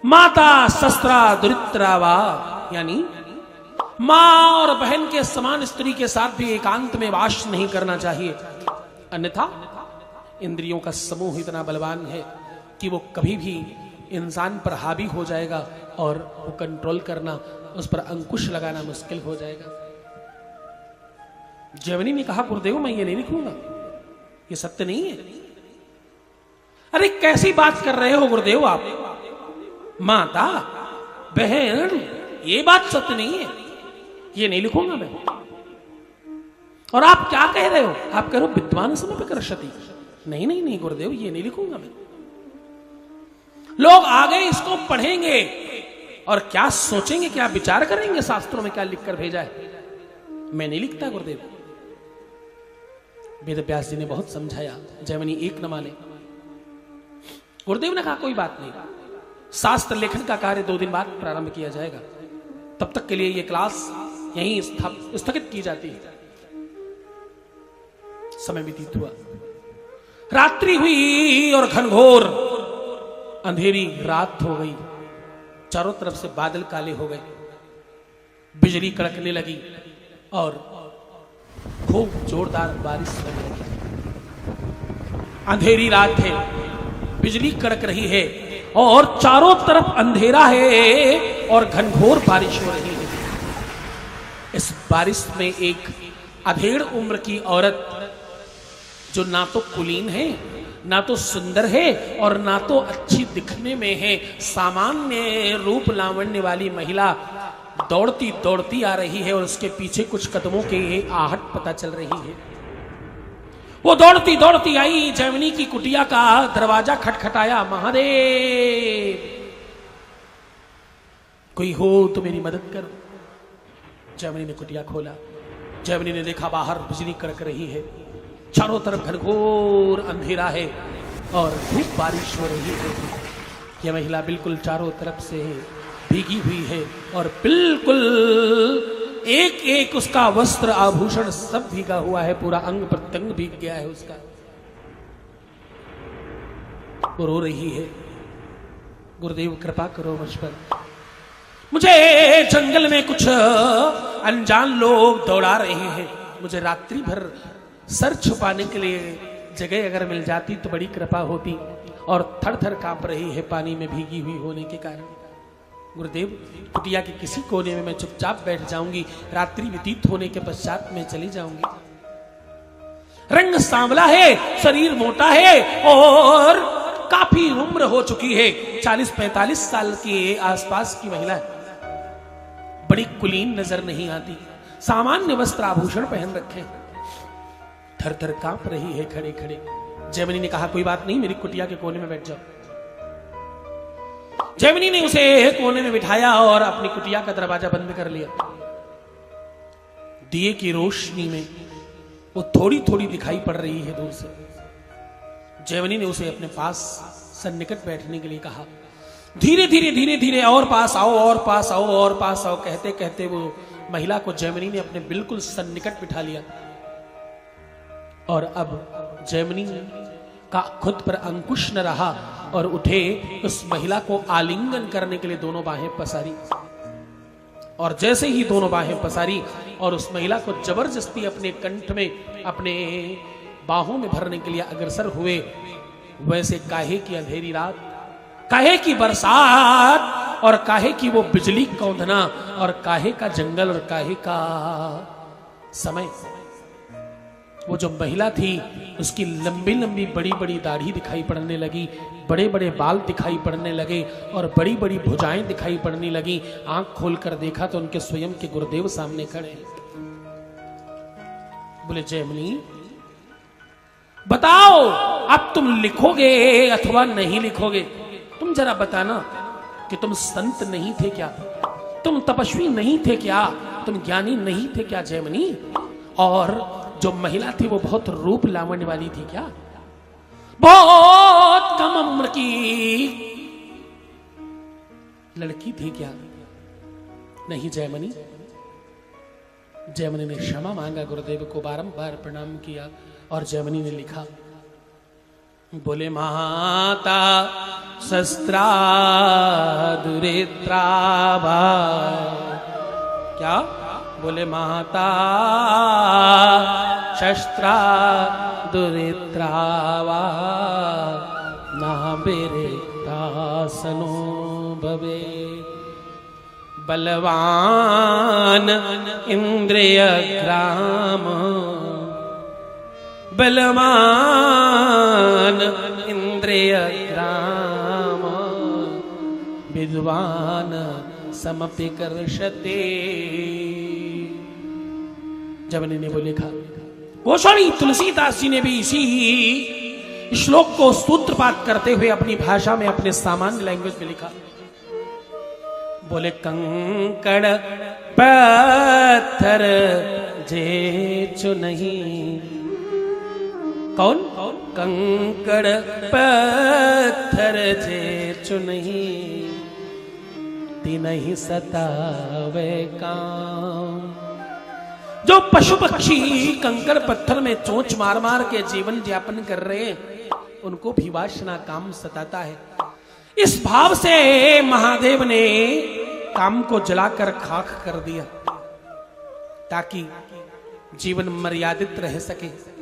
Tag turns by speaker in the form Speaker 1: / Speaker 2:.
Speaker 1: माता शस्त्रा दुरित्रा वा, यानी मां और बहन के समान स्त्री के साथ भी एकांत में वास नहीं करना चाहिए, अन्यथा इंद्रियों का समूह इतना बलवान है कि वो कभी भी इंसान पर हावी हो जाएगा और वो कंट्रोल करना, उस पर अंकुश लगाना मुश्किल हो जाएगा। जैमिनी ने कहा गुरुदेव मैं ये नहीं लिखूंगा, ये सत्य नहीं है। अरे कैसी बात कर रहे हो गुरुदेव आप, माता बहन ये बात सत्य नहीं है, ये नहीं लिखूंगा मैं। और आप क्या कह रहे हो, आप कह रहे हो विद्वान समपिकर्षति। नहीं नहीं नहीं गुरुदेव ये नहीं लिखूंगा मैं। लोग आगे इसको पढ़ेंगे और क्या सोचेंगे, क्या विचार करेंगे, शास्त्रों में क्या लिखकर भेजा है। मैं नहीं लिखता गुरुदेव। वेद व्यास जी ने बहुत समझाया, जैमिनी एक न माने। गुरुदेव ने कहा कोई बात नहीं, शास्त्र लेखन का कार्य 2 दिन बाद प्रारंभ किया जाएगा, तब तक के लिए ये क्लास यहीं स्थगित की जाती है। समय व्यतीत हुआ, रात्रि हुई और घनघोर अंधेरी रात हो गई। चारों तरफ से बादल काले हो गए, बिजली कड़कने लगी और खूब जोरदार बारिश होने लगी। अंधेरी रात है, बिजली कड़क रही है और चारों तरफ अंधेरा है और घनघोर बारिश हो रही है। इस बारिश में एक अधेड़ उम्र की औरत, जो ना तो कुलीन है, ना तो सुंदर है और ना तो अच्छी दिखने में है, सामान्य रूप लावण्य वाली महिला दौड़ती दौड़ती आ रही है और उसके पीछे कुछ कदमों की आहट पता चल रही है। वो दौड़ती दौड़ती आई, जैमिनी की कुटिया का दरवाजा खटखटाया, महादेव कोई हो तो मेरी मदद करो। जैमिनी ने कुटिया खोला, जैमिनी ने देखा बाहर बिजली कड़क रही है, चारों तरफ घनघोर अंधेरा है और खूब बारिश हो रही है। यह महिला बिल्कुल चारों तरफ से भीगी हुई है और बिल्कुल एक एक उसका वस्त्र आभूषण सब भीगा हुआ है, पूरा अंग प्रत्यंग भीग गया है उसका। वो रो रही है, गुरुदेव कृपा करो मुझ पर, मुझे जंगल में कुछ अनजान लोग दौड़ा रहे हैं, मुझे रात्रि भर सर छुपाने के लिए जगह अगर मिल जाती तो बड़ी कृपा होती, और थर थर कांप रही है पानी में भीगी हुई होने के कारण। गुरुदेव कुटिया के किसी कोने में मैं चुपचाप बैठ जाऊंगी, रात्रि व्यतीत होने के पश्चात मैं चली जाऊंगी। रंग सांवला है, शरीर मोटा है और काफी उम्र हो चुकी है, 40-45 साल के आसपास की महिला है, बड़ी कुलीन नजर नहीं आती, सामान्य वस्त्र आभूषण पहन रखे, थर थर कांप रही है खड़े खड़े। जैमिनी ने कहा कोई बात नहीं, मेरी कुटिया के कोने में बैठ जाओ। जैमिनी ने उसे कोने में बिठाया और अपनी कुटिया का दरवाजा बंद कर लिया। दिए की रोशनी में वो थोड़ी थोड़ी दिखाई पड़ रही है दूर से। जैमिनी ने उसे अपने पास सन्निकट बैठने के लिए कहा। धीरे धीरे धीरे धीरे और पास आओ, और पास आओ, और पास आओ कहते कहते वो महिला को जैमिनी ने अपने बिल्कुल सन्निकट बिठा लिया। और अब जैमिनी का खुद पर अंकुश न रहा और उठे उस महिला को आलिंगन करने के लिए दोनों बाहें पसारी। और जैसे ही दोनों बाहें पसारी और उस महिला को जबरदस्ती अपने कंठ में, अपने बाहों में भरने के लिए अग्रसर हुए, वैसे काहे की अंधेरी रात, काहे की बरसात और काहे की वो बिजली कौंधना और काहे का जंगल और काहे का समय। वो जो महिला थी उसकी लंबी लंबी बड़ी बड़ी दाढ़ी दिखाई पड़ने लगी, बड़े बड़े बाल दिखाई पड़ने लगे और बड़ी बड़ी भुजाएं दिखाई पड़ने लगी। आंख खोलकर देखा तो उनके स्वयं के गुरुदेव सामने खड़े। बोले जैमिनी बताओ अब तुम लिखोगे अथवा नहीं लिखोगे? तुम जरा बताना कि तुम संत नहीं थे क्या, तुम तपस्वी नहीं थे क्या, तुम ज्ञानी नहीं थे क्या जैमिनी? और जो महिला थी वो बहुत रूप लावण्य वाली थी क्या, बहुत कम उम्र की लड़की थी क्या? नहीं जैमिनी। जैमिनी ने क्षमा मांगा, गुरुदेव को बारंबार प्रणाम किया और जैमिनी ने लिखा। बोले माता शस्त्रा दुरित्रावा। क्या बोले? माता शस्त्रा दुरित्रावा ना बिरिक्तासनो भवे। बलवान इंद्रिय ग्राम, बलवान इंद्रिय ग्राम, विद्वान समपि कर्षते। जवनी ने वो लिखा। गोस्वामी तुलसीदास जी ने भी इसी श्लोक को सूत्रपात करते हुए अपनी भाषा में, अपने सामान्य लैंग्वेज में लिखा। बोले कंकड़ पत्थर जेचु नहीं। कौन? कंकड़ पत्थर जेचु नहीं, तिनहि सतावे काम। जो पशु पक्षी कंकड़ पत्थर में चोंच मार मार के जीवन यापन कर रहे हैं, उनको भी वासना काम सताता है। इस भाव से महादेव ने काम को जलाकर खाक कर दिया ताकि जीवन मर्यादित रह सके।